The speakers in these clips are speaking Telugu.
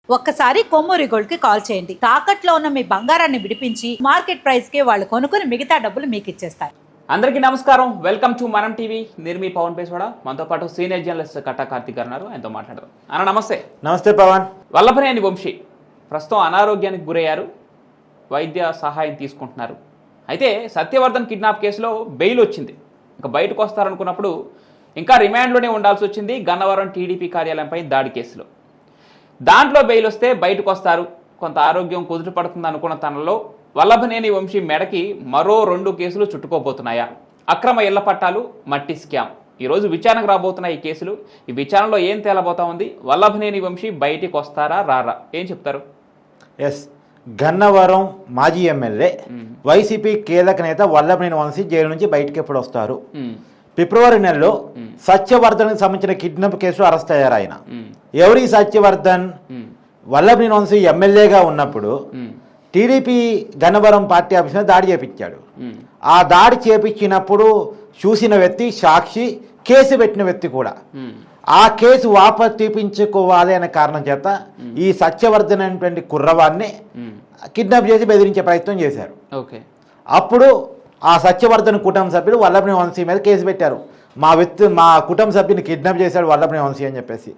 ఒక్కసారి కొమ్మూరి గోల్డ్ కి కాల్ చేయండి. తాకట్లో ఉన్న మీ బంగారాన్ని విడిపించి మార్కెట్ ప్రైస్ కి వాళ్ళు కొనుక్కుని మిగతా డబ్బులు మీకు ఇచ్చేస్తారు. అందరికీ నమస్కారం, వెల్కమ్ టు మనం టీవీ. నేను మీ పవన్ పేస్వాడ. మనతో పాటు సీనియర్ జర్నలిస్ట్ కట్టా కార్తిక్ గారు ఉన్నారు. ఆయనతో మాట్లాడదాం. అన్న నమస్తే. నమస్తే పవన్. వల్లభనేని వంశీ ప్రస్తుతం అనారోగ్యానికి గురయ్యారు, వైద్య సహాయం తీసుకుంటున్నారు. అయితే సత్యవర్ధన్ కిడ్నాప్ కేసులో బెయిల్ వచ్చింది. ఇంకా బయటకు వస్తారనుకున్నప్పుడు ఇంకా రిమాండ్లోనే ఉండాల్సి వచ్చింది. గన్నవరం టీడీపీ కార్యాలయంపై దాడి కేసులో దాంట్లో బెయిల్ వస్తే బయటకు వస్తారు, కొంత ఆరోగ్యం కుదుట పడుతుంది అనుకున్న తనలో వల్లభనేని వంశీ మెడకి మరో 2 కేసులు చుట్టుకోబోతున్నాయా? అక్రమ ఇళ్ల పట్టాలు, మట్టి స్కామ్. ఈరోజు విచారణకు రాబోతున్నాయి ఈ కేసులు. ఈ విచారణలో ఏం తేలబోతా ఉంది? వల్లభనేని వంశీ బయటికి వస్తారా రారా? ఏం చెప్తారు? గన్నవరం మాజీ ఎమ్మెల్యే వైసీపీ కీలక నేత వల్లభనేని వంశీ జైలు నుంచి బయటకు ఎప్పుడు వస్తారు? ఫిబ్రవరి నెలలో సత్యవర్ధన్కి సంబంధించిన కిడ్నాప్ కేసులో అరెస్ట్ అయ్యారు ఆయన. ఎవరి సత్యవర్ధన్? వల్లభనేని వంశీ ఎమ్మెల్యేగా ఉన్నప్పుడు టీడీపీ గన్నవరం పార్టీ ఆఫీస్ మీద దాడి చేపించాడు. ఆ దాడి చేపించినప్పుడు చూసిన వ్యక్తి, సాక్షి, కేసు పెట్టిన వ్యక్తి కూడా. ఆ కేసు వాపసు తీపించుకోవాలి అనే కారణం చేత ఈ సత్యవర్ధన్ అనేటువంటి కుర్రవాన్ని కిడ్నాప్ చేసి బెదిరించే ప్రయత్నం చేశారు. అప్పుడు ఆ సత్యవర్ధన్ కుటుంబ సభ్యులు వల్లభనేని వంశీ మీద కేసు పెట్టారు. మా కుటుంబ సభ్యుని కిడ్నాప్ చేశాడు వల్లభనేని వంశీ అని చెప్పేసి.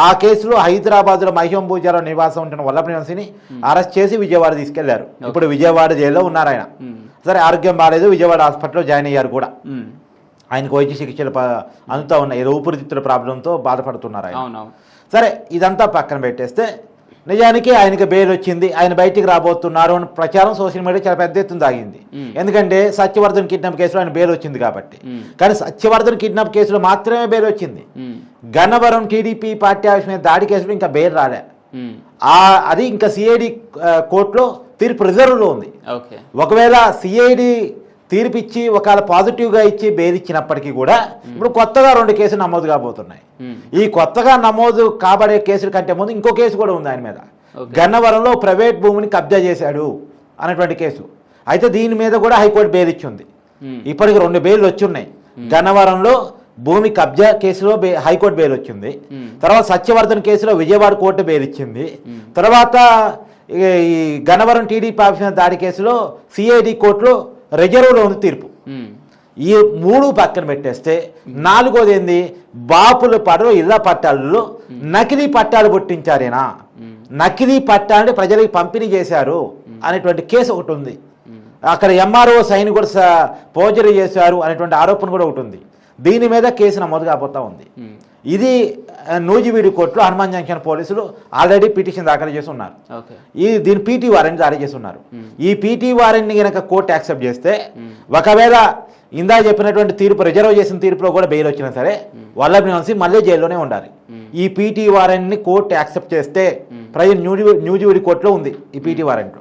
ఆ కేసులో హైదరాబాద్లో మహింభూజాలో నివాసం ఉంటున్న వల్లభనేని వంశీని అరెస్ట్ చేసి విజయవాడ తీసుకెళ్లారు. ఇప్పుడు విజయవాడ జైల్లో ఉన్నారు ఆయన. సరే, ఆరోగ్యం బాగాలేదు, విజయవాడ హాస్పిటల్లో జాయిన్ అయ్యారు కూడా. ఆయనకు వైద్య చికిత్సలు అందుతూ ఉన్నాయి. ఏదో ఊపిరితిత్తుల ప్రాబ్లంతో బాధపడుతున్నారు ఆయన. సరే, ఇదంతా పక్కన పెట్టేస్తే నిజానికి ఆయనకి బెయిల్ వచ్చింది, ఆయన బయటికి రాబోతున్నారు అని ప్రచారం సోషల్ మీడియా చాలా పెద్ద ఎత్తున సాగింది. ఎందుకంటే సత్యవర్ధన్ కిడ్నాప్ కేసులో ఆయన బెయిల్ వచ్చింది కాబట్టి. కానీ సత్యవర్ధన్ కిడ్నాప్ కేసులో మాత్రమే బెయిల్ వచ్చింది. గన్నవరం టీడీపీ పార్టీ ఆఫీస్ మీద దాడి కేసులో ఇంకా బెయిల్ రాలే. అది ఇంకా సిఐడి కోర్టులో తీర్పు రిజర్వ్లో ఉంది. ఒకవేళ సిఐడి తీర్పిచ్చి ఒకవేళ పాజిటివ్గా ఇచ్చి బెయిల్ ఇచ్చినప్పటికీ కూడా ఇప్పుడు కొత్తగా 2 కేసులు నమోదు కాబోతున్నాయి. ఈ కొత్తగా నమోదు కాబడే కేసుల కంటే ముందు ఇంకో కేసు కూడా ఉంది ఆయన మీద. గన్నవరంలో ప్రైవేట్ భూమిని కబ్జా చేశాడు అనేటువంటి కేసు. అయితే దీని మీద కూడా హైకోర్టు బెయిల్ ఇచ్చింది. ఇప్పటికి 2 బెయిల్ వచ్చి ఉన్నాయి. గన్నవరంలో భూమి కబ్జా కేసులో హైకోర్టు బెయిల్ వచ్చింది. తర్వాత సత్యవర్ధన్ కేసులో విజయవాడ కోర్టు బెయిల్ ఇచ్చింది. తర్వాత ఈ గన్నవరం టీడీపీ ఆఫీస్ దాడి కేసులో సిఐడి కోర్టులో రిజర్వ్లో ఉంది తీర్పు. ఈ 3 పక్కన పెట్టేస్తే 4వది ఏంది? బాపుల పడవ ఇళ్ల పట్టాలలో నకిలీ పట్టాలు పుట్టించారేనా, నకిలీ పట్టాలని ప్రజలకు పంపిణీ చేశారు అనేటువంటి కేసు ఒకటి ఉంది. అక్కడ ఎంఆర్ఓ సైన్ కూడా ఫోర్జరీ చేశారు అనేటువంటి ఆరోపణ కూడా ఒకటి ఉంది. దీని మీద కేసు నమోదు కాబోతా ఉంది. ఇది నూజివీడు కోర్టులో హనుమాన్ జంక్షన్ పోలీసులు ఆల్రెడీ పిటిషన్ దాఖలు చేసి ఉన్నారు. దీని పీటీ వారెంట్ జారీ చేసి ఉన్నారు. ఈ పీటీ వారెంట్ని కనుక కోర్టు యాక్సెప్ట్ చేస్తే, ఒకవేళ ఇందా చెప్పినటువంటి తీర్పు, రిజర్వ్ చేసిన తీర్పులో కూడా బెయిల్ వచ్చినా సరే వల్లభనేని వంశీ మళ్ళీ జైల్లోనే ఉండాలి. ఈ పీటీ వారెంట్ని కోర్టు యాక్సెప్ట్ చేస్తే, ప్రజెంట్ న్యూజివీడు కోర్టులో ఉంది ఈ పీటీ వారెంట్.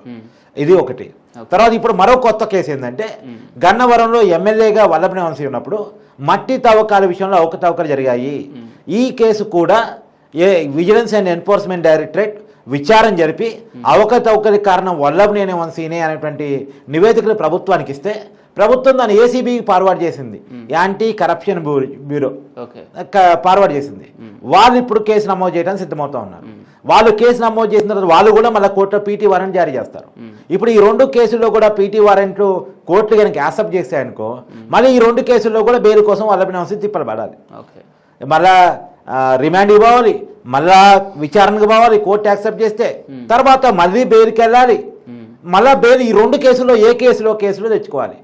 ఇది ఒకటి. తర్వాత ఇప్పుడు మరో కొత్త కేసు ఏంటంటే, గన్నవరంలో ఎమ్మెల్యేగా వల్లభనేని వంశీ ఉన్నప్పుడు మట్టి తవ్వకాల విషయంలో అవకతవకలు జరిగాయి. ఈ కేసు కూడా విజిలెన్స్ అండ్ ఎన్ఫోర్స్మెంట్ డైరెక్టరేట్ విచారణ జరిపి అవకతవకల కారణం వల్లభనేని వంశీనే అనేటువంటి నివేదికలు ప్రభుత్వానికి ఇస్తే, ప్రభుత్వం దాన్ని ఏసీబీకి ఫార్వర్డ్ చేసింది. యాంటీ కరప్షన్ బ్యూరో ఫార్వర్డ్ చేసింది. వాళ్ళు ఇప్పుడు కేసు నమోదు చేయడానికి సిద్ధమవుతా ఉన్నారు. వాళ్ళు కేసు నమోదు చేసిన తర్వాత వాళ్ళు కూడా మళ్ళీ కోర్టులో పీటీ వారెంట్ జారీ చేస్తారు. ఇప్పుడు ఈ 2 కేసుల్లో కూడా పీటీ వారెంట్లు కోర్టులు కనుక యాక్సెప్ట్ చేస్తాయనుకో, మళ్ళీ ఈ 2 కేసుల్లో కూడా బెయిల్ కోసం వల్లభనేని వంశీ తిప్పలు పడాలి. మళ్ళా రిమాండ్ ఇవ్వాలి, మళ్ళా విచారణకు పోవాలి, కోర్టు యాక్సెప్ట్ చేస్తే తర్వాత మళ్ళీ బెయిల్కి వెళ్ళాలి. మళ్ళా బెయిల్ ఈ 2 కేసుల్లో ఏ కేసులో తెచ్చుకోవాలి.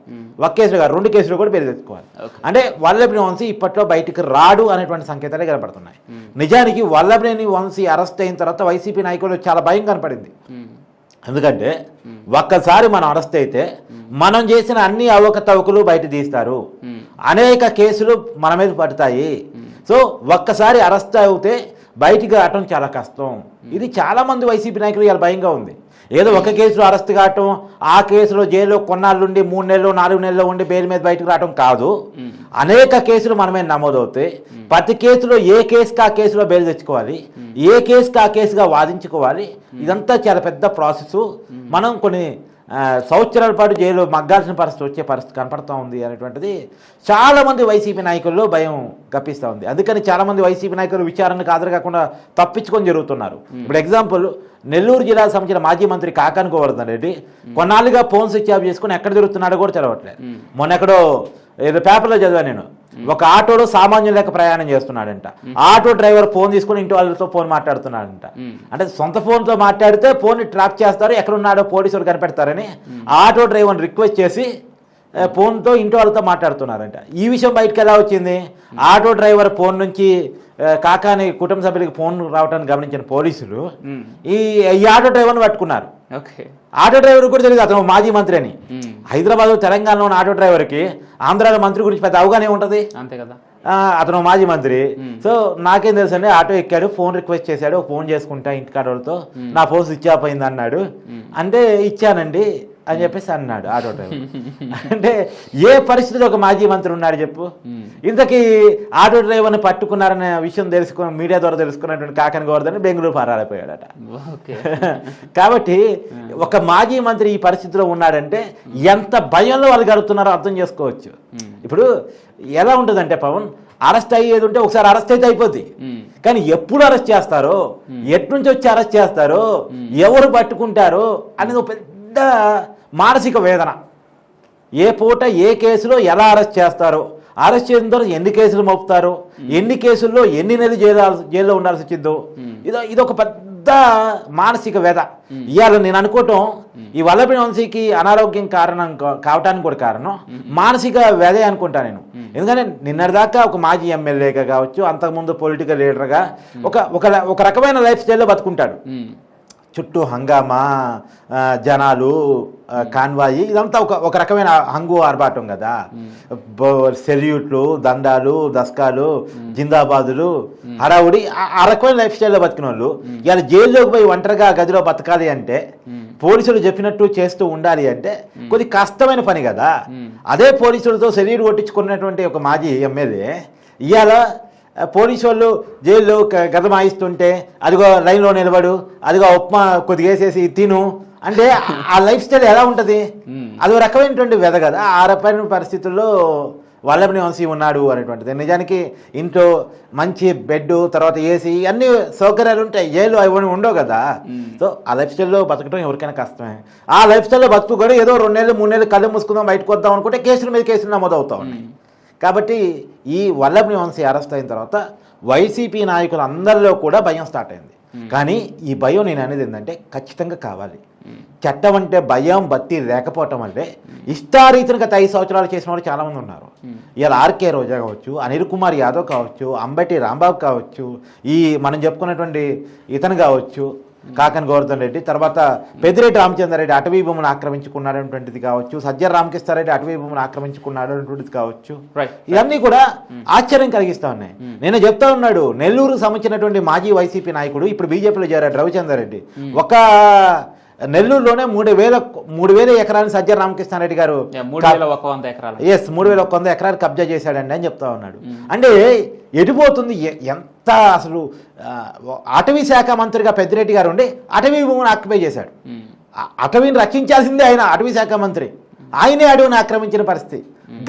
ఒక కేసులో కాదు, 2 కేసులో కూడా బెయిల్ తెచ్చుకోవాలి. అంటే వల్లభనేని వంశీ ఇప్పట్లో బయటికి రాడు అనేటువంటి సంకేతాలే కనపడుతున్నాయి. నిజానికి వల్లభనేని వంశీ అరెస్ట్ అయిన తర్వాత వైసీపీ నాయకులు చాలా భయం కనపడింది. ఎందుకంటే ఒక్కసారి మనం అరెస్ట్ అయితే మనం చేసిన అన్ని అవకతవకలు బయట తీస్తారు, అనేక కేసులు మన మీద పడతాయి. సో ఒక్కసారి అరెస్ట్ అవుతే బయటికి రావటం చాలా కష్టం. ఇది చాలా మంది వైసీపీ నాయకులు ఇలా భయంగా ఉంది. ఏదో ఒక కేసులో అరెస్ట్ కావటం, ఆ కేసులో జైల్లో కొన్నాళ్ళుండి 3 నెలలు 4 నెలలు ఉండి బెయిల్ మీద బయటకు రావటం కాదు. అనేక కేసులు మనమే నమోదవుతాయి. ప్రతి కేసులో ఏ కేసుకి ఆ కేసులో బెయిల్ తెచ్చుకోవాలి, ఏ కేసుకి ఆ కేసుగా వాదించుకోవాలి. ఇదంతా చాలా పెద్ద ప్రాసెస్. మనం కొన్ని సంవత్సరాల పాటు జైలు మగ్గాల్సిన వచ్చే పరిస్థితి కనపడుతూ ఉంది అనేటువంటిది చాలామంది వైసీపీ నాయకుల్లో భయం కప్పిస్తూ ఉంది. అందుకని చాలామంది వైసీపీ నాయకులు విచారణకు హాజరు కాకుండా తప్పించుకొని జరుగుతున్నారు. ఇప్పుడు ఎగ్జాంపుల్ నెల్లూరు జిల్లాకు సంబంధించిన మాజీ మంత్రి కాకాని గోవర్ధన్ రెడ్డి కొన్నాళ్ళుగా ఫోన్ స్విచ్ ఆఫ్ చేసుకుని ఎక్కడ తిరుగుతున్నాడో కూడా తెలవట్లేదు. మొన్న ఎక్కడో ఏదో పేపర్లో చదివా నేను, ఒక ఆటోలో సామాన్యుల లెక్క ప్రయాణం చేస్తున్నాడంట. ఆటో డ్రైవర్ ఫోన్ తీసుకుని ఇంటి వాళ్ళతో ఫోన్ మాట్లాడుతున్నాడంట. అంటే సొంత ఫోన్తో మాట్లాడితే ఫోన్ ట్రాప్ చేస్తారు, ఎక్కడున్నాడో పోలీసులు కనిపెడతారని ఆటో డ్రైవర్ని రిక్వెస్ట్ చేసి ఫోన్తో ఇంటి వాళ్ళతో మాట్లాడుతున్నారంట. ఈ విషయం బయటకు ఎలా వచ్చింది? ఆటో డ్రైవర్ ఫోన్ నుంచి కాకాని కుటుంబ సభ్యులకి ఫోన్ రావడానికి గమనించిన పోలీసులు ఈ ఆటో డ్రైవర్ని పట్టుకున్నారు. ఆటో డ్రైవర్ కూడా తెలియదు అతను మాజీ మంత్రి అని. హైదరాబాద్ తెలంగాణలో ఉన్న ఆటో డ్రైవర్కి ఆంధ్రాలో మంత్రి గురించి పెద్ద అవగాహన ఉంటుంది, అంతే కదా. అతను మాజీ మంత్రి. సో నాకేం తెలుసు అండి, ఆటో ఎక్కాడు, ఫోన్ రిక్వెస్ట్ చేశాడు, ఫోన్ చేసుకుంటా ఇంటికాడ వాళ్ళతో, నా ఫోన్ స్విచ్ ఆఫ్ అయింది అన్నాడు. అంటే ఇచ్చానండి అని చెప్పేసి అన్నాడు ఆటో డ్రైవర్. అంటే ఏ పరిస్థితిలో ఒక మాజీ మంత్రి ఉన్నాడు చెప్పు? ఇంతకీ ఆటో డ్రైవర్ని పట్టుకున్నారనే విషయం తెలుసుకుని మీడియా ద్వారా తెలుసుకున్నటువంటి కాకాని గోవర్ధన్ బెంగళూరు పారాలిపోయాడట. కాబట్టి ఒక మాజీ మంత్రి ఈ పరిస్థితిలో ఉన్నాడంటే ఎంత భయంలో వాళ్ళు గడుపుతున్నారో అర్థం చేసుకోవచ్చు. ఇప్పుడు ఎలా ఉంటుందంటే పవన్, అరెస్ట్ అయ్యేది ఉంటే ఒకసారి అరెస్ట్ అయితే అయిపోద్ది, కానీ ఎప్పుడు అరెస్ట్ చేస్తారో, ఎట్నుంచి వచ్చి అరెస్ట్ చేస్తారో, ఎవరు పట్టుకుంటారో అనేది పెద్ద మానసిక వేదన. ఏ పూట ఏ కేసులో ఎలా అరెస్ట్ చేస్తారో, అరెస్ట్ చేసిన తర్వాత ఎన్ని కేసులు మోపుతారో, ఎన్ని కేసుల్లో ఎన్ని నెలలు జైల్లో ఉండాల్సి వచ్చిందో, ఇదొక పెద్ద మానసిక వేద. ఇవాళ నేను అనుకోవటం ఈ వల్లభనేని వంశీకి అనారోగ్యం కారణం కావటానికి కూడా కారణం మానసిక వేదే అనుకుంటా నేను. ఎందుకంటే నిన్నటిదాకా ఒక మాజీ ఎమ్మెల్యేగా కావచ్చు, అంతకుముందు పొలిటికల్ లీడర్గా ఒక రకమైన లైఫ్ స్టైల్లో బతుకుంటాడు. చుట్టూ హంగామా, జనాలు, కాన్వాయి, ఇదంతా ఒక రకమైన హంగు ఆర్భాటం కదా. సెల్యూట్లు, దండాలు, దస్కాలు, జిందాబాదులు, హడావుడి, ఆ రకమైన లైఫ్ స్టైల్లో బతికిన వాళ్ళు ఇలా జైల్లోకి పోయి ఒంటరిగా గదిలో బతకాలి అంటే, పోలీసులు చెప్పినట్టు చేస్తూ ఉండాలి అంటే కొద్ది కష్టమైన పని కదా. అదే పోలీసులతో సెల్యూట్ కొట్టించుకున్నటువంటి ఒక మాజీ ఎమ్మెల్యే ఇవాళ పోలీసు వాళ్ళు జైల్లో గదమాయిస్తుంటే అదిగో లైన్లో నిలబడు, అదిగో ఉప్మా కొద్దిగా వేసేసి తిను అంటే ఆ లైఫ్ స్టైల్ ఎలా ఉంటుంది? అదో రకమైనటువంటి వెద కదా. ఆ రకమైన పరిస్థితుల్లో వల్లభనేని వంశీ ఉన్నాడు అనేటువంటిది. నిజానికి ఇంట్లో మంచి బెడ్, తర్వాత ఏసీ, అన్ని సౌకర్యాలు ఉంటాయి, జైలు అవి ఉండవు కదా. సో ఆ లైఫ్ స్టైల్లో బతకడం ఎవరికైనా కష్టమే. ఆ లైఫ్ స్టైల్లో బతుకు కూడా ఏదో 2 నెలలు 3 నెలలు కళ్ళు మూసుకుందాం బయటకు వద్దాం అనుకుంటే కేసుల మీద కేసులు నమోదవుతా ఉన్నాయి. కాబట్టి ఈ వల్లభనేని వంశీ అరెస్ట్ అయిన తర్వాత వైసీపీ నాయకులు అందరిలో కూడా భయం స్టార్ట్ అయింది. కానీ ఈ భయం నేను అనేది ఏంటంటే ఖచ్చితంగా కావాలి. చట్టం అంటే భయం భక్తి లేకపోవటం అంటే ఇష్టారీతిని గత 5 సంవత్సరాలు చేసిన వాళ్ళు చాలామంది ఉన్నారు. ఇలా ఆర్కే రోజా కావచ్చు, అనిల్ కుమార్ యాదవ్ కావచ్చు, అంబటి రాంబాబు కావచ్చు, ఈ మనం చెప్పుకున్నటువంటి ఇతను కావచ్చు కాకాని గోవర్ధన్ రెడ్డి, తర్వాత పెద్దిరెడ్డి రామచంద్రారెడ్డి అటవీ భూములను ఆక్రమించుకున్నాడనేటువంటిది కావచ్చు, సజ్జల రామకృష్ణారెడ్డి అటవీ భూములను ఆక్రమించుకున్నాడు అనేటువంటిది కావచ్చు, ఇవన్నీ కూడా ఆశ్చర్యం కలిగిస్తా ఉన్నాయి. నేను చెప్తా ఉన్నాడు, నెల్లూరుకు సంబంధించినటువంటి మాజీ వైసీపీ నాయకుడు ఇప్పుడు బీజేపీలో చేరాడు రవిచంద్రారెడ్డి. ఒక నెల్లూరులోనే 3,000 ఎకరాలను సజ్జల రామకృష్ణారెడ్డి గారు 3,100 ఎకరాలు కబ్జా చేశాడండి అని చెప్తా ఉన్నాడు. అంటే ఎటుపోతుంది? ఎంత అసలు అటవీ శాఖ మంత్రిగా పెద్దిరెడ్డి గారు ఉండి అటవీ భూమిని ఆక్యుపై చేశాడు. అటవీని రక్షించాల్సిందే ఆయన, అటవీ శాఖ మంత్రి. ఆయనే అడవిని ఆక్రమించిన పరిస్థితి.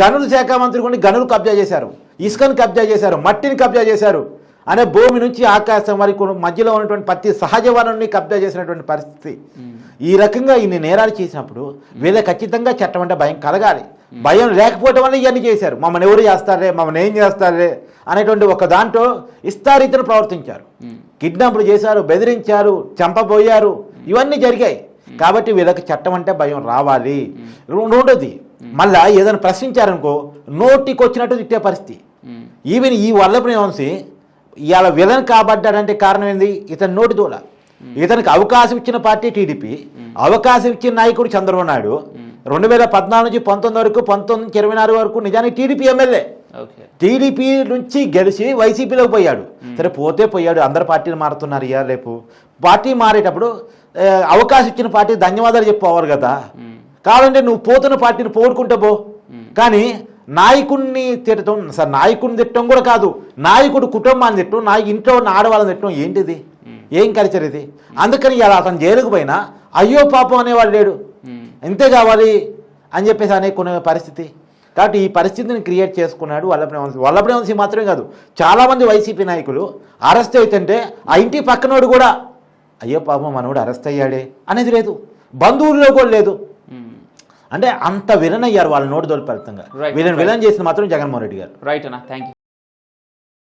గనుల శాఖ మంత్రి కూడా గనులు కబ్జా చేశారు, ఇసుకను కబ్జా చేశారు, మట్టిని కబ్జా చేశారు, అనే భూమి నుంచి ఆకాశం వరకు మధ్యలో ఉన్నటువంటి ప్రతి సహజ వనరుని కబ్జా చేసినటువంటి పరిస్థితి. ఈ రకంగా ఇన్ని నేరాలు చేసినప్పుడు వీళ్ళకి ఖచ్చితంగా చట్టం అంటే భయం కలగాలి. భయం లేకపోవటం వల్ల ఇవన్నీ చేశారు. మమ్మల్ని ఎవరు చేస్తారే, మమ్మల్ని ఏం చేస్తారే అనేటువంటి ఒక దాంట్లో ఇష్టారీతిని ప్రవర్తించారు. కిడ్నాప్లు చేశారు, బెదిరించారు, చంపబోయారు, ఇవన్నీ జరిగాయి. కాబట్టి వీళ్ళకి చట్టం అంటే భయం రావాలి. రెండోది, మళ్ళా ఏదైనా ప్రశ్నించారనుకో నోటికి వచ్చినట్టు తిట్టే పరిస్థితి. ఈవెన్ ఈ వల్లభనేని వంశీ ఇవాళ విలన్ కాబడ్డాడంటే కారణం ఏంది? ఇతని నోటి దూల. ఇతనికి అవకాశం ఇచ్చిన పార్టీ టీడీపీ, అవకాశం ఇచ్చిన నాయకుడు చంద్రబాబు నాయుడు. 2014 నుంచి 19 వరకు, 19 నుంచి 24 వరకు నిజానికి టీడీపీ ఎమ్మెల్యే. టీడీపీ నుంచి గెలిచి వైసీపీలోకి పోయాడు. సరే పోయాడు, అందరు పార్టీలు మారుతున్నారు. ఇయా రేపు పార్టీ మారేటప్పుడు అవకాశం ఇచ్చిన పార్టీ ధన్యవాదాలు చెప్పేవారు కదా. కావాలంటే నువ్వు పోతున్న పార్టీని పోగొట్టుకుంటే పో, కానీ నాయకుడిని తిట్టడం, సార్ నాయకుడిని తిట్టడం కూడా కాదు, నాయకుడు కుటుంబాన్ని తిట్టడం, ఇంట్లో ఉన్న ఆడవాళ్ళని తిట్టడం ఏంటిది? ఏం కల్చర్ ఇది? అందుకని ఇలా అతను జైలుకు పోయినా అయ్యో పాపం అనేవాళ్ళు లేడు. ఇంతే కావాలి అని చెప్పేసి అనుకునే పరిస్థితి. కాబట్టి ఈ పరిస్థితిని క్రియేట్ చేసుకున్నాడు వల్లభనేని వంశీ మాత్రమే కాదు, చాలామంది వైసీపీ నాయకులు అరెస్ట్ అవుతుంటే ఆ ఇంటి పక్కనోడు కూడా అయ్యో పాపం మనోడు అరెస్ట్ అయ్యాడే అనేది లేదు, బంధువుల్లో కూడా లేదు. అంటే అంత విలన్ అయ్యారు వాళ్ళ నోటి దొరి ఫలితంగా. వీళ్ళని విలన్ చేసిన మాత్రం జగన్మోహన్ రెడ్డి గారు. రైట్ అన్న, థ్యాంక్ యూ.